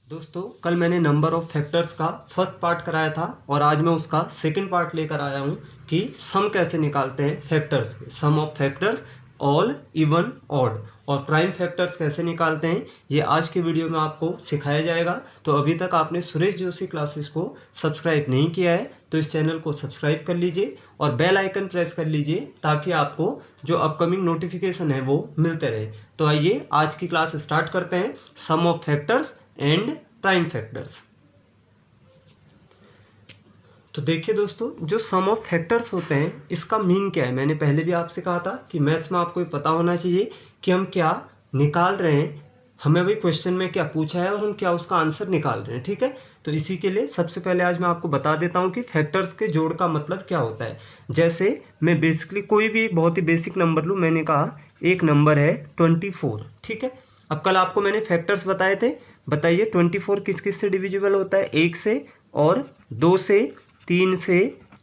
दोस्तों कल मैंने नंबर ऑफ फैक्टर्स का फर्स्ट पार्ट कराया था और आज मैं उसका सेकंड पार्ट लेकर आया हूँ कि सम कैसे निकालते हैं फैक्टर्स के। Sum of factors all even odd और प्राइम फैक्टर्स कैसे निकालते हैं ये आज के वीडियो में आपको सिखाया जाएगा। तो अभी तक आपने सुरेश जोशी क्लासेस को सब्सक्राइब नहीं किया है तो इस चैनल को सब्सक्राइब कर लीजिए और बेल आइकन प्रेस कर लीजिए ताकि आपको जो अपकमिंग नोटिफिकेशन है वो मिलते रहे। तो आइए आज की क्लास स्टार्ट करते हैं। Sum of factors and prime factors. तो देखिए दोस्तों, जो सम ऑफ फैक्टर्स होते हैं इसका मीन क्या है। मैंने पहले भी आपसे कहा था कि मैथ्स में आपको ये पता होना चाहिए कि हम क्या निकाल रहे हैं, हमें अभी क्वेश्चन में क्या पूछा है और हम क्या उसका आंसर निकाल रहे हैं। ठीक है, तो इसी के लिए सबसे पहले आज मैं आपको बता देता हूँ कि फैक्टर्स के जोड़ का मतलब क्या होता है। जैसे मैं बेसिकली कोई भी एक बहुत ही बेसिक नंबर लूँ, मैंने कहा एक नंबर है 24। ठीक है, अब कल आपको मैंने फैक्टर्स बताए थे, बताइए 24 किस किस से डिविजिबल होता है। 1 से और 2 से, 3 से,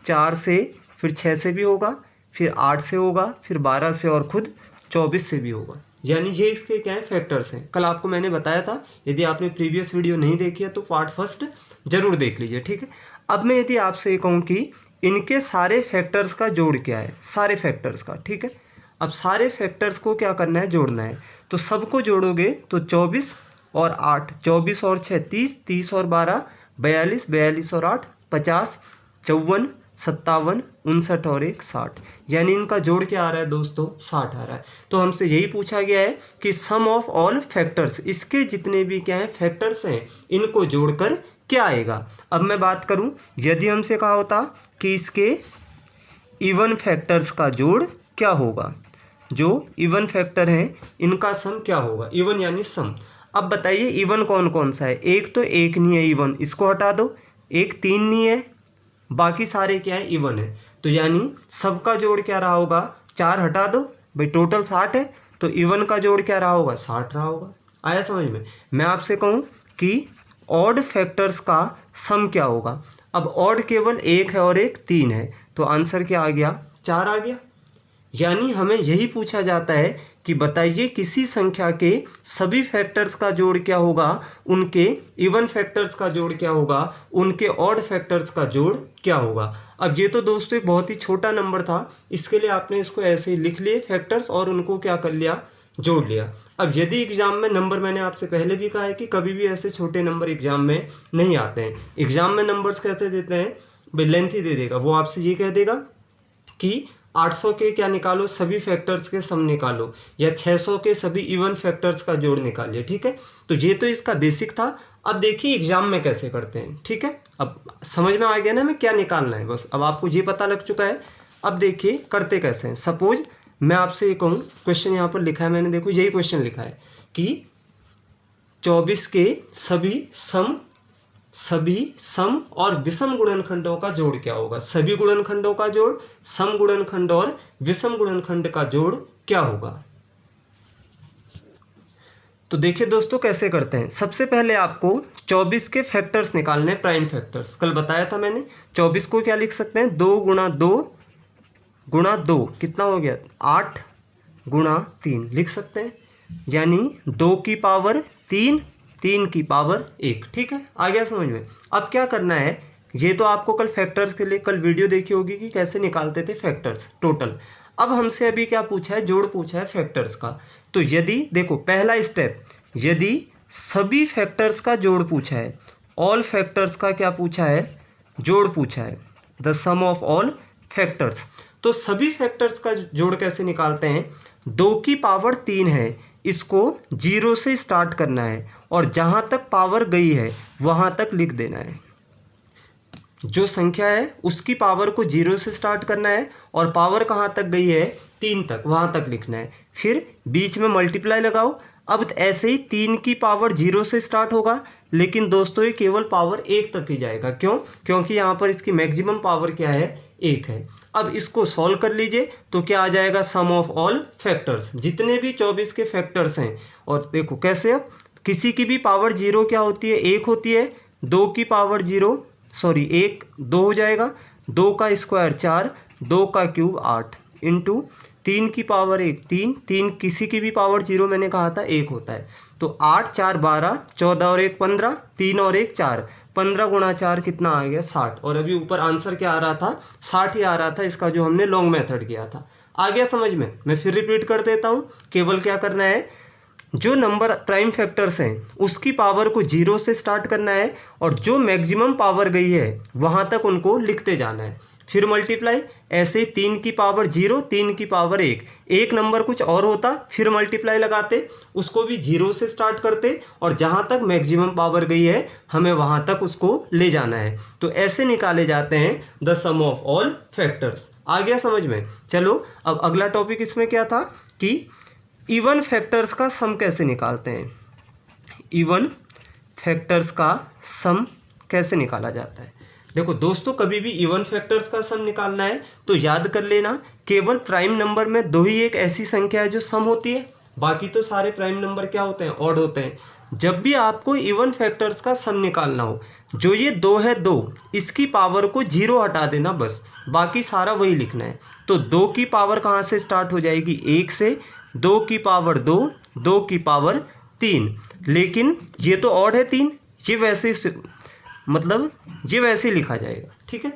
4 से, फिर 6 से भी होगा, फिर 8 से होगा, फिर 12 से और खुद 24 से भी होगा। यानी ये इसके क्या है फैक्टर्स हैं। कल आपको मैंने बताया था, यदि आपने प्रीवियस वीडियो नहीं देखी है तो पार्ट फर्स्ट जरूर देख लीजिए। ठीक है, अब मैं यदि आपसे ये कहूँ कि इनके सारे फैक्टर्स का जोड़ क्या है, सारे फैक्टर्स का। ठीक है, अब सारे फैक्टर्स को क्या करना है, जोड़ना है। तो सबको जोड़ोगे तो 24 और 8, 24 और 6 30, 30 और 12 42, 42 और 8 50, 54, 57, 59 और 1 60। यानी इनका जोड़ क्या आ रहा है दोस्तों, 60 आ रहा है। तो हमसे यही पूछा गया है कि सम ऑफ ऑल फैक्टर्स, इसके जितने भी क्या है फैक्टर्स हैं इनको जोड़कर क्या आएगा। अब मैं बात करूं, यदि हमसे कहा होता कि इसके इवन फैक्टर्स का जोड़ क्या होगा, जो इवन फैक्टर हैं इनका सम क्या होगा, इवन यानी सम। अब बताइए इवन कौन कौन सा है। एक तो एक नहीं है इवन, इसको हटा दो। एक 3 नहीं है, बाकी सारे क्या है इवन है। तो यानी सबका जोड़ क्या रहा होगा, 4 हटा दो भाई, टोटल 60 है तो इवन का जोड़ क्या रहा होगा, 60 रहा होगा। आया समझ में। मैं आपसे कहूँ कि ऑड फैक्टर्स का सम क्या होगा। अब ऑड केवल एक है और एक 3 है, तो आंसर क्या आ गया, 4 आ गया। यानी हमें यही पूछा जाता है कि बताइए किसी संख्या के सभी फैक्टर्स का जोड़ क्या होगा, उनके इवन फैक्टर्स का जोड़ क्या होगा, उनके ऑड फैक्टर्स का जोड़ क्या होगा। अब ये तो दोस्तों एक बहुत ही छोटा नंबर था, इसके लिए आपने इसको ऐसे ही लिख लिए फैक्टर्स और उनको क्या कर लिया, जोड़ लिया। अब यदि एग्जाम में नंबर, मैंने आपसे पहले भी कहा है कि कभी भी ऐसे छोटे नंबर एग्जाम में नहीं आते हैं। एग्जाम में नंबर्स कैसे देते हैं भाई, लेंथ ही दे देगा। वो आपसे ये कह देगा कि 800 के क्या निकालो, सभी फैक्टर्स के सम निकालो, या 600 के सभी इवन फैक्टर्स का जोड़ निकालिए। ठीक है, तो ये तो इसका बेसिक था। अब देखिए एग्जाम में कैसे करते हैं। ठीक है, अब समझ में आ गया ना मैं क्या निकालना है, बस अब आपको ये पता लग चुका है। अब देखिए करते कैसे हैं। सपोज मैं आपसे ये कहूँ, क्वेश्चन यहाँ पर लिखा है मैंने, देखो यही क्वेश्चन लिखा है कि 24 के सभी सम और विषम गुणनखंडों का जोड़ क्या होगा। सभी गुणनखंडों का जोड़, सम गुणनखंड और विषम गुणनखंड का जोड़ क्या होगा। तो देखिए दोस्तों कैसे करते हैं। सबसे पहले आपको 24 के फैक्टर्स निकालने हैं, प्राइम फैक्टर्स। कल बताया था मैंने, 24 को क्या लिख सकते हैं, 2 गुणा 2 कितना हो गया, 8 गुणा 3 लिख सकते हैं। यानी 2 की पावर 3, 3 की पावर 1। ठीक है, आ गया समझ में। अब क्या करना है, ये तो आपको कल फैक्टर्स के लिए कल वीडियो देखी होगी कि कैसे निकालते थे फैक्टर्स टोटल। अब हमसे अभी क्या पूछा है, जोड़ पूछा है फैक्टर्स का। तो यदि देखो पहला स्टेप, यदि सभी फैक्टर्स का जोड़ पूछा है, ऑल फैक्टर्स का क्या पूछा है, जोड़ पूछा है, the sum of all factors. तो सभी फैक्टर्स का जोड़ कैसे निकालते हैं, 2 की पावर 3 है, इसको 0 से स्टार्ट करना है और जहाँ तक पावर गई है वहाँ तक लिख देना है। जो संख्या है उसकी पावर को 0 से स्टार्ट करना है और पावर कहाँ तक गई है, 3 तक, वहाँ तक लिखना है। फिर बीच में मल्टीप्लाई लगाओ। अब ऐसे ही 3 की पावर 0 से स्टार्ट होगा, लेकिन दोस्तों ये केवल पावर 1 तक ही जाएगा। क्यों, क्योंकि यहाँ पर इसकी मैक्सिमम पावर क्या है, 1 है। अब इसको सॉल्व कर लीजिए तो क्या आ जाएगा, सम ऑफ ऑल फैक्टर्स, जितने भी 24 के फैक्टर्स हैं। और देखो कैसे, अब किसी की भी पावर 0 क्या होती है, 1 होती है। 2 की पावर 0 सॉरी 1 2 हो जाएगा, 2 का स्क्वायर 4, 2 का क्यूब 8 इंटू 3 की पावर 1 3, 3 किसी की भी पावर 0 मैंने कहा था 1 होता है। तो 8 4 12, 14 और 1 15, 3 और 1 4, 15 गुणा 4 कितना आ गया 60। और अभी ऊपर आंसर क्या आ रहा था, 60 ही आ रहा था इसका, जो हमने लॉन्ग मेथड किया था। आ गया समझ में? मैं फिर रिपीट कर देता हूँ। केवल क्या करना है, जो नंबर प्राइम फैक्टर्स हैं उसकी पावर को 0 से स्टार्ट करना है और जो मैक्सिमम पावर गई है वहाँ तक उनको लिखते जाना है। फिर मल्टीप्लाई, ऐसे ही 3 की पावर 0, 3 की पावर 1, एक नंबर कुछ और होता, फिर मल्टीप्लाई लगाते, उसको भी 0 से स्टार्ट करते और जहाँ तक मैक्सिमम पावर गई है हमें वहाँ तक उसको ले जाना है। तो ऐसे निकाले जाते हैं the sum of all factors. आ गया समझ में? चलो अब अगला टॉपिक इसमें क्या था कि इवन फैक्टर्स का सम कैसे निकालते हैं। इवन फैक्टर्स का सम कैसे निकाला जाता है। देखो दोस्तों, कभी भी इवन फैक्टर्स का सम निकालना है तो याद कर लेना, केवल प्राइम नंबर में 2 ही एक ऐसी संख्या है जो सम होती है, बाकी तो सारे प्राइम नंबर क्या होते हैं, ऑड होते हैं। जब भी आपको इवन फैक्टर्स का सम निकालना हो, जो ये 2 है 2, इसकी पावर को 0 हटा देना बस, बाकी सारा वही लिखना है। तो 2 की पावर कहाँ से स्टार्ट हो जाएगी, 1 से, 2 की पावर 2, 2 की पावर 3, लेकिन ये तो ऑड है 3, ये वैसे मतलब ये वैसे ही लिखा जाएगा। ठीक है,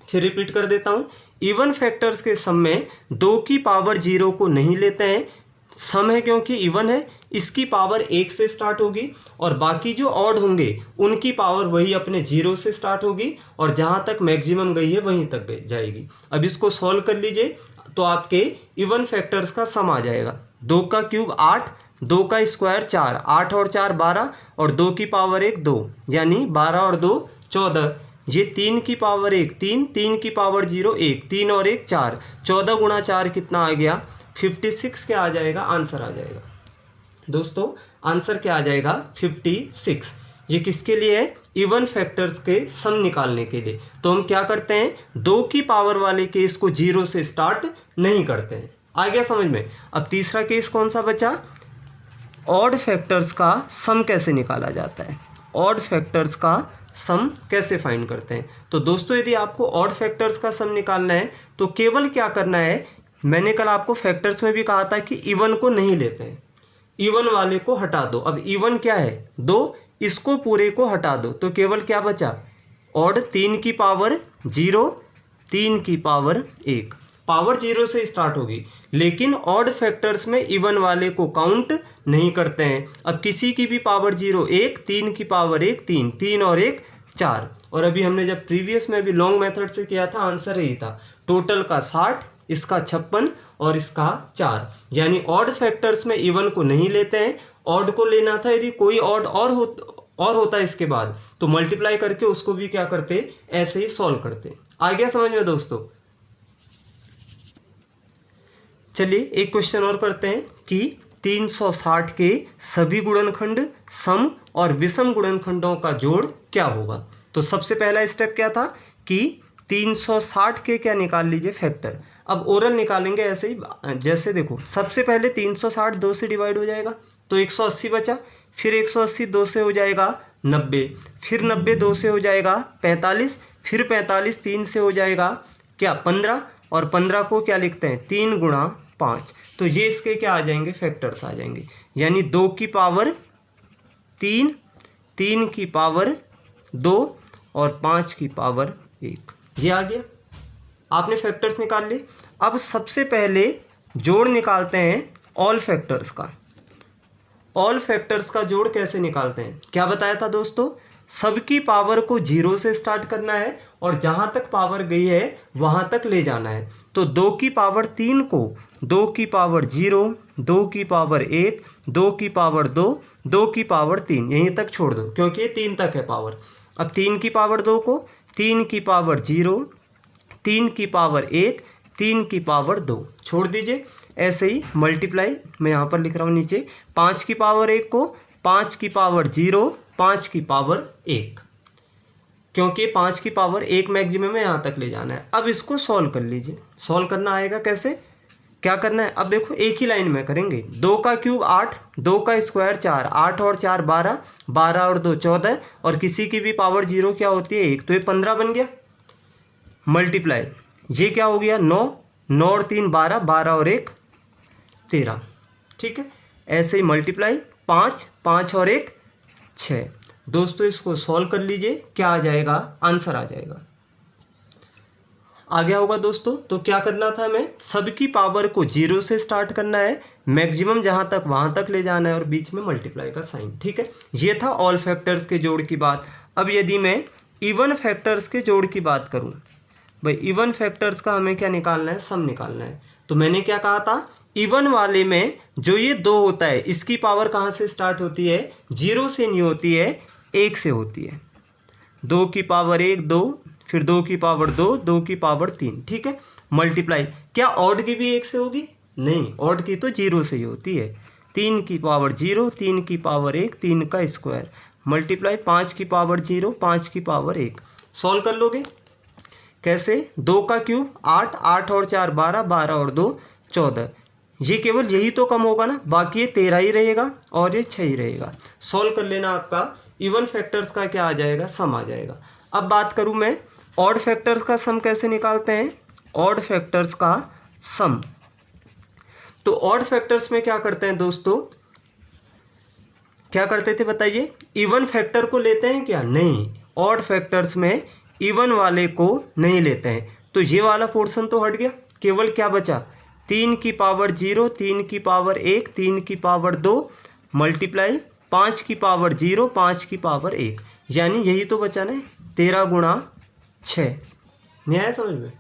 फिर रिपीट कर देता हूँ। इवन फैक्टर्स के सम में 2 की पावर 0 को नहीं लेते हैं, सम है क्योंकि इवन है, इसकी पावर 1 से स्टार्ट होगी और बाकी जो ऑड होंगे उनकी पावर वही अपने 0 से स्टार्ट होगी और जहाँ तक मैक्सिमम गई है वहीं तक जाएगी। अब इसको सॉल्व कर लीजिए तो आपके इवन फैक्टर्स का सम आ जाएगा। 2 का क्यूब 8, 2 का स्क्वायर 4, 8 और 4 12 और 2 की पावर 1 2, यानी 12 और 2 14। ये 3 की पावर 1 3, 3 की पावर 0 1, 3 और 1 4, 14 गुणा 4 कितना आ गया 56। क्या आ जाएगा, आंसर आ जाएगा दोस्तों, आंसर क्या आ जाएगा 56। ये किसके लिए है, इवन फैक्टर्स के सम निकालने के लिए। तो हम क्या करते हैं, 2 की पावर वाले केस को 0 से स्टार्ट नहीं करते हैं। आ गया समझ में? अब तीसरा केस कौन सा बचा, ऑड फैक्टर्स का सम कैसे निकाला जाता है। ऑड फैक्टर्स का सम कैसे फाइंड करते हैं। तो दोस्तों, यदि आपको ऑड फैक्टर्स का सम निकालना है तो केवल क्या करना है, मैंने कल आपको फैक्टर्स में भी कहा था कि इवन को नहीं लेते हैं, इवन वाले को हटा दो। अब इवन क्या है 2, इसको पूरे को हटा दो तो केवल क्या बचा, ऑड 3 की पावर 0, 3 की पावर 1, पावर 0 से स्टार्ट होगी, लेकिन ऑड फैक्टर्स में इवन वाले को काउंट नहीं करते हैं। अब किसी की भी पावर 0 1, 3 की पावर 1 3, 3 और 1 4। और अभी हमने जब प्रीवियस में भी लॉन्ग मेथड से किया था, आंसर यही था, टोटल का 60, इसका 56 और इसका 4। यानी ऑड फैक्टर्स में इवन को नहीं लेते हैं, ऑड को लेना था, यदि कोई ऑड और होता इसके बाद तो मल्टीप्लाई करके उसको भी क्या करते, ऐसे ही सॉल्व करते। आ गया समझ में दोस्तों? चलिए एक क्वेश्चन और करते हैं कि 360 के सभी गुणनखंड सम और विषम गुणनखंडों का जोड़ क्या होगा। तो सबसे पहला स्टेप क्या था कि 360 के क्या निकाल लीजिए फैक्टर। अब ओरल निकालेंगे ऐसे ही, जैसे देखो सबसे पहले 360 2 से डिवाइड हो जाएगा तो 180 बचा, फिर 180 2 से हो जाएगा 90, फिर 90 2 से हो जाएगा 45, फिर 45 3 से हो जाएगा क्या 15, और 15 को क्या लिखते हैं 3 गुणा 5। तो ये इसके क्या आ जाएंगे, फैक्टर्स आ जाएंगे। यानी 2 की पावर 3, 3 की पावर 2 और 5 की पावर 1, ये आ गया। आपने फैक्टर्स निकाल लिए। अब सबसे पहले जोड़ निकालते हैं ऑल फैक्टर्स का। ऑल फैक्टर्स का जोड़ कैसे निकालते हैं, क्या बताया था दोस्तों, सबकी पावर को 0 से स्टार्ट करना है और जहाँ तक पावर गई है वहाँ तक ले जाना है। तो 2 की पावर 3 को 2 की पावर 0, 2 की पावर 1, 2 की पावर 2, 2 की पावर 3 यहीं तक छोड़ दो क्योंकि ये 3 तक है पावर। अब 3 की पावर 2 को 3 की पावर 0, 3 की पावर 1, 3 की पावर 2 छोड़ दीजिए। ऐसे ही मल्टीप्लाई मैं यहाँ पर लिख रहा हूँ नीचे, 5 की पावर 1 को 5 की पावर 0, 5 की पावर 1, क्योंकि 5 की पावर 1 मैक्सिमम है, यहाँ तक ले जाना है। अब इसको सॉल्व कर लीजिए। सॉल्व करना आएगा कैसे, क्या करना है, अब देखो एक ही लाइन में करेंगे। 2 का क्यूब 8, 2 का स्क्वायर 4, 8 और 4 12, 12 और 2 14, और किसी की भी पावर 0 क्या होती है 1, तो ये 15 बन गया। मल्टीप्लाई, ये क्या हो गया 9, 9 और 3 12, 12 और 1 13। ठीक है, ऐसे ही मल्टीप्लाई 5, 5 और 1 6। दोस्तों इसको सॉल्व कर लीजिए, क्या आ जाएगा, आंसर आ जाएगा। आ गया होगा दोस्तों। तो क्या करना था, हमें सबकी पावर को 0 से स्टार्ट करना है, मैक्सिमम जहाँ तक वहाँ तक ले जाना है और बीच में मल्टीप्लाई का साइन। ठीक है, ये था ऑल फैक्टर्स के जोड़ की बात। अब यदि मैं इवन फैक्टर्स के जोड़ की बात करूँ, भाई इवन फैक्टर्स का हमें क्या निकालना है, सम निकालना है। तो मैंने क्या कहा था, इवन वाले में जो ये 2 होता है इसकी पावर कहाँ से स्टार्ट होती है, 0 से नहीं होती है, 1 से होती है। 2 की पावर 1 2, फिर 2 की पावर 2, 2 की पावर 3। ठीक है, मल्टीप्लाई क्या ऑड की भी 1 से होगी, नहीं, ऑड की तो 0 से ही होती है। 3 की पावर 0, 3 की पावर 1, 3 का स्क्वायर, मल्टीप्लाई 5 की पावर 0, 5 की पावर 1। सॉल्व कर लोगे कैसे, 2 का क्यूब 8, 8 और 4 12, 12 और 2 14। ये केवल यही तो कम होगा ना, बाकी ये 13 ही रहेगा और ये 6 ही रहेगा। सॉल्व कर लेना, आपका इवन फैक्टर्स का क्या आ जाएगा, सम आ जाएगा। अब बात करूँ मैं ऑड फैक्टर्स का सम कैसे निकालते हैं, ऑड फैक्टर्स का सम। तो ऑड फैक्टर्स में क्या करते हैं दोस्तों, क्या करते थे बताइए, इवन फैक्टर को लेते हैं क्या, नहीं, ऑड फैक्टर्स में इवन वाले को नहीं लेते हैं। तो ये वाला पोर्शन तो हट गया, केवल क्या बचा, 3 की पावर 0, 3 की पावर 1, 3 की पावर 2, मल्टीप्लाई 5 की पावर 0, 5 की पावर 1, यानी यही तो बचा ना, 13 गुणा 6। नहीं आया समझ में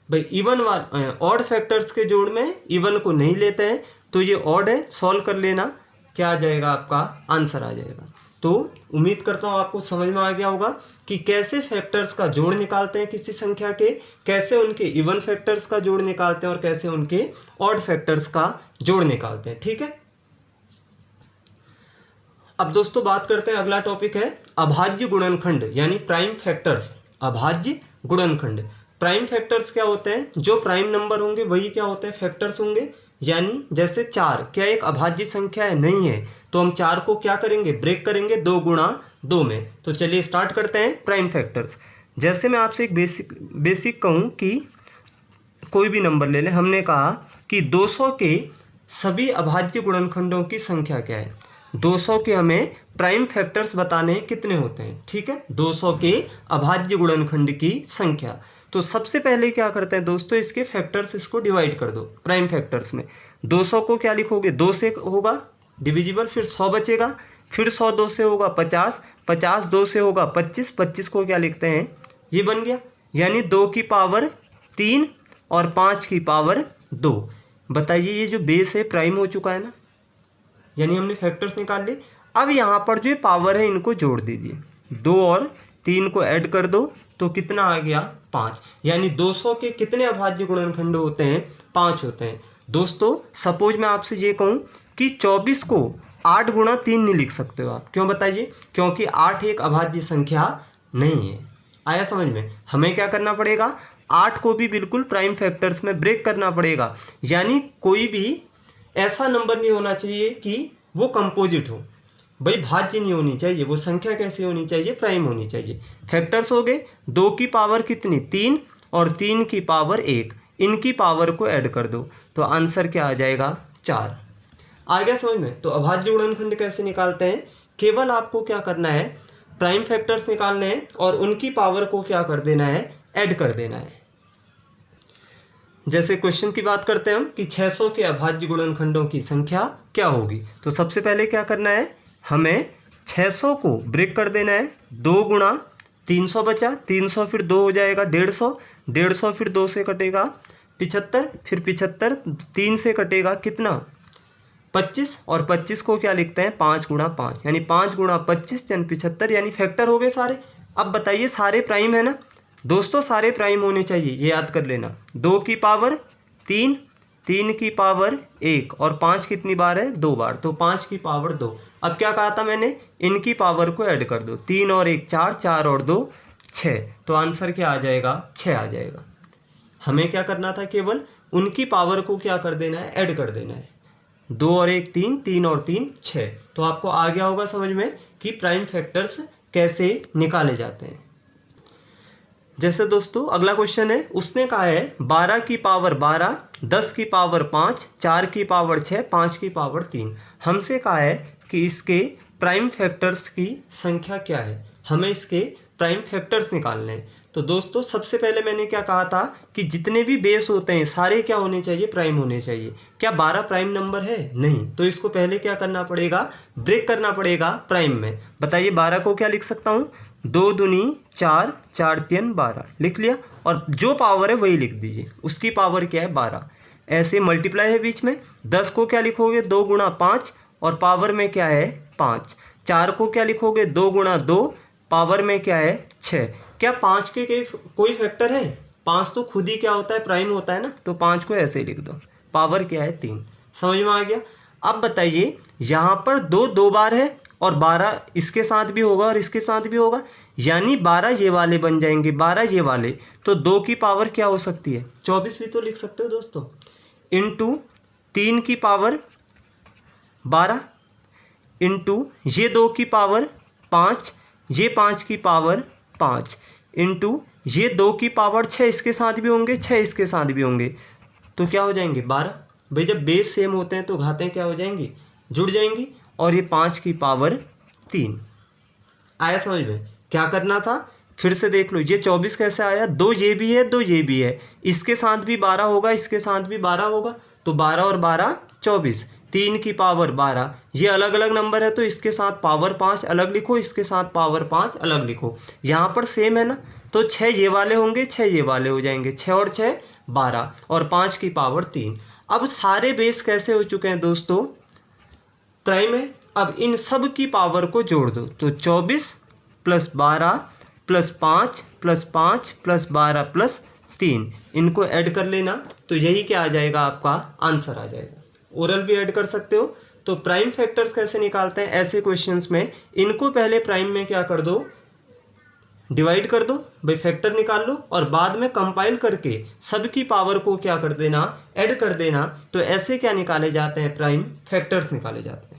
भाई, इवन ऑड फैक्टर्स के जोड़ में इवन को नहीं लेते हैं, तो ये ऑड है। सॉल्व कर लेना, क्या आ जाएगा, आपका आंसर आ जाएगा। तो उम्मीद करता हूँ आपको समझ में आ गया होगा कि कैसे फैक्टर्स का जोड़ निकालते हैं किसी संख्या के, कैसे उनके इवन फैक्टर्स का जोड़ निकालते हैं और कैसे उनके ऑड फैक्टर्स का जोड़ निकालते हैं। ठीक है, अब दोस्तों बात करते हैं, अगला टॉपिक है अभाज्य गुणनखंड यानी प्राइम फैक्टर्स। अभाज्य गुणनखंड, प्राइम फैक्टर्स क्या होते हैं, जो प्राइम नंबर होंगे वही क्या होते हैं, फैक्टर्स होंगे। यानी जैसे 4 क्या एक अभाज्य संख्या है, नहीं है, तो हम 4 को क्या करेंगे, ब्रेक करेंगे 2 गुणा 2 में। तो चलिए स्टार्ट करते हैं प्राइम फैक्टर्स। जैसे मैं आपसे एक बेसिक कहूँ कि कोई भी नंबर ले लें, हमने कहा कि 200 के सभी अभाज्य गुणनखंडों की संख्या क्या है, 200 के हमें प्राइम फैक्टर्स बताने हैं कितने होते हैं। ठीक है, 200 के अभाज्य गुणनखंड की संख्या। तो सबसे पहले क्या करते हैं दोस्तों, इसके फैक्टर्स, इसको डिवाइड कर दो प्राइम फैक्टर्स में। 200 को क्या लिखोगे, 2 से होगा डिविजिबल, फिर 100 बचेगा, फिर 100 2 से होगा 50, 50 2 से होगा 25, 25 को क्या लिखते हैं, ये बन गया, यानी 2 की पावर 3 और 5 की पावर 2। बताइए ये जो बेस है प्राइम हो चुका है ना, यानी हमने फैक्टर्स निकाल लिए। अब यहाँ पर जो पावर है इनको जोड़ दीजिए, 2 और 3 को ऐड कर दो तो कितना आ गया, 5। यानी 200 के कितने अभाज्य गुणनखंड होते हैं, 5 होते हैं। दोस्तों सपोज मैं आपसे ये कहूँ कि 24 को 8 गुणा 3 नहीं लिख सकते हो आप, क्यों बताइए, क्योंकि 8 एक अभाज्य संख्या नहीं है। आया समझ में, हमें क्या करना पड़ेगा, 8 को भी बिल्कुल प्राइम फैक्टर्स में ब्रेक करना पड़ेगा। यानी कोई भी ऐसा नंबर नहीं होना चाहिए कि वो कंपोजिट हो, भाई भाज्य नहीं होनी चाहिए, वो संख्या कैसी होनी चाहिए, प्राइम होनी चाहिए। फैक्टर्स हो गए, 2 की पावर कितनी, 3 और 3 की पावर 1, इनकी पावर को ऐड कर दो तो आंसर क्या आ जाएगा, 4। आ गया समझ में। तो अभाज्य गुणनखंड कैसे निकालते हैं, केवल आपको क्या करना है, प्राइम फैक्टर्स निकालने हैं और उनकी पावर को क्या कर देना है, ऐड कर देना है। जैसे क्वेश्चन की बात करते हैं हम कि 600 के अभाज्य गुणनखंडों की संख्या क्या होगी। तो सबसे पहले क्या करना है, हमें 600 को ब्रेक कर देना है, 2 गुणा 300 बचा, 300 फिर 2 हो जाएगा 150, 150 फिर 2 से कटेगा 75, फिर 75 3 से कटेगा कितना, 25, और 25 को क्या लिखते हैं, 5 गुणा 5, यानी 5 गुणा 25 यानी 75, यानी फैक्टर हो गए सारे। अब बताइए सारे प्राइम है ना दोस्तों, सारे प्राइम होने चाहिए, ये याद कर लेना। 2 की पावर 3, 3 की पावर 1 और 5 कितनी बार है, 2 बार, तो 5 की पावर 2। अब क्या कहा था मैंने, इनकी पावर को ऐड कर दो, 3 और 1 4, 4 और 2 6, तो आंसर क्या आ जाएगा, 6 आ जाएगा। हमें क्या करना था, केवल उनकी पावर को क्या कर देना है, ऐड कर देना है। 2 और 1 3, 3 और 3 6। तो आपको आ गया होगा समझ में कि प्राइम फैक्टर्स कैसे निकाले जाते हैं। जैसे दोस्तों अगला क्वेश्चन है, उसने कहा है 12 की पावर 12, 10 की पावर 5, 4 की पावर 6, 5 की पावर 3। हमसे कहा है कि इसके प्राइम फैक्टर्स की संख्या क्या है, हमें इसके प्राइम फैक्टर्स निकालने हैं। तो दोस्तों सबसे पहले मैंने क्या कहा था कि जितने भी बेस होते हैं सारे क्या होने चाहिए, प्राइम होने चाहिए। क्या 12 प्राइम नंबर है? नहीं। तो इसको पहले क्या करना पड़ेगा, ब्रेक करना पड़ेगा प्राइम में। बताइए 12 को क्या लिख सकता हूँ, 2 दूनी 4, 4 3 12 लिख लिया, और जो पावर है वही लिख दीजिए, उसकी पावर क्या है 12। ऐसे मल्टीप्लाई है बीच में। 10 को क्या लिखोगे, 2 गुणा 5, और पावर में क्या है 5। 4 को क्या लिखोगे, 2 गुणा 2, पावर में क्या है 6। क्या 5 के कोई फैक्टर है? 5 तो खुद ही क्या होता है, प्राइम होता है ना, तो 5 को ऐसे ही लिख दो, पावर क्या है 3। समझ में आ गया। अब बताइए यहाँ पर 2 बार है और 12 इसके साथ भी होगा और इसके साथ भी होगा, यानी 12 ये वाले बन जाएंगे, 12 ये वाले। तो 2 की पावर क्या हो सकती है, 24 भी तो लिख सकते हो दोस्तों, इंटू 3 की पावर 12, इंटू ये 2 की पावर 5, ये 5 की पावर 5, इंटू ये 2 की पावर 6 इसके साथ भी होंगे, 6 इसके साथ भी होंगे, तो क्या हो जाएंगे 12। भाई जब बेस सेम होते हैं तो घातें क्या हो जाएंगी, जुड़ जाएंगी। और ये 5 की पावर 3। आया समझ में? क्या करना था, फिर से देख लो, ये 24 कैसे आया, 2 ये भी है 2 ये भी है, इसके साथ भी 12 होगा, इसके साथ भी 12 होगा, तो 12 और 12 24। 3 की पावर 12, ये अलग अलग नंबर है तो इसके साथ पावर 5 अलग लिखो, इसके साथ पावर 5 अलग लिखो। यहाँ पर सेम है ना, तो 6 ये वाले होंगे, 6 ये वाले हो जाएंगे, 6 और 6 12, और 5 की पावर 3। अब सारे बेस कैसे हो चुके हैं दोस्तों, प्राइम है। अब इन सब की पावर को जोड़ दो, तो 24 + 12 + 5 + 5 + 12 + 3, इनको ऐड कर लेना, तो यही क्या आ जाएगा, आपका आंसर आ जाएगा। ओरल भी ऐड कर सकते हो। तो प्राइम फैक्टर्स कैसे निकालते हैं ऐसे क्वेश्चंस में, इनको पहले प्राइम में क्या कर दो, डिवाइड कर दो, भाई फैक्टर निकाल लो, और बाद में कंपाइल करके सबकी पावर को क्या कर देना, ऐड कर देना। तो ऐसे क्या निकाले जाते हैं, प्राइम फैक्टर्स निकाले जाते हैं।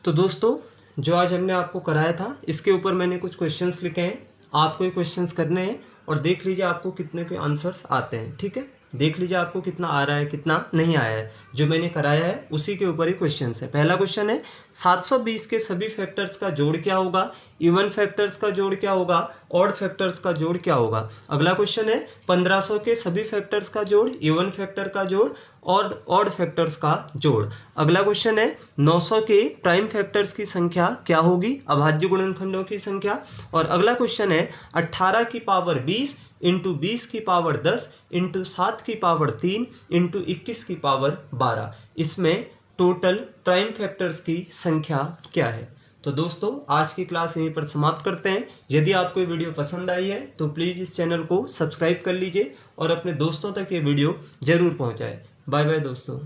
तो दोस्तों जो आज हमने आपको कराया था, इसके ऊपर मैंने कुछ क्वेश्चंस लिखे हैं, आपको ये क्वेश्चंस करने हैं, और देख लीजिए आपको कितने के आंसर्स आते हैं। ठीक है, देख लीजिए आपको कितना आ रहा है कितना नहीं आया है। जो मैंने कराया है उसी के ऊपर ही क्वेश्चन है। पहला क्वेश्चन है 720 के सभी फैक्टर्स का जोड़ क्या होगा, इवन फैक्टर्स का जोड़ क्या होगा, ऑड फैक्टर्स का जोड़ क्या होगा। अगला क्वेश्चन है 1500 के सभी फैक्टर्स का जोड़, इवन फैक्टर का जोड़ और ऑड फैक्टर्स का जोड़। अगला क्वेश्चन है 900 के प्राइम फैक्टर्स की संख्या क्या होगी, अभाज्य गुणनखंडों की संख्या। और अगला क्वेश्चन है 18 की पावर 20 इंटू 20 की पावर 10 इंटू 7 की पावर 3 इंटू 21 की पावर 12, इसमें टोटल प्राइम फैक्टर्स की संख्या क्या है। तो दोस्तों आज की क्लास यहीं पर समाप्त करते हैं। यदि आपको ये वीडियो पसंद आई है तो प्लीज़ इस चैनल को सब्सक्राइब कर लीजिए और अपने दोस्तों तक ये वीडियो ज़रूर पहुंचाएं। बाय बाय दोस्तों।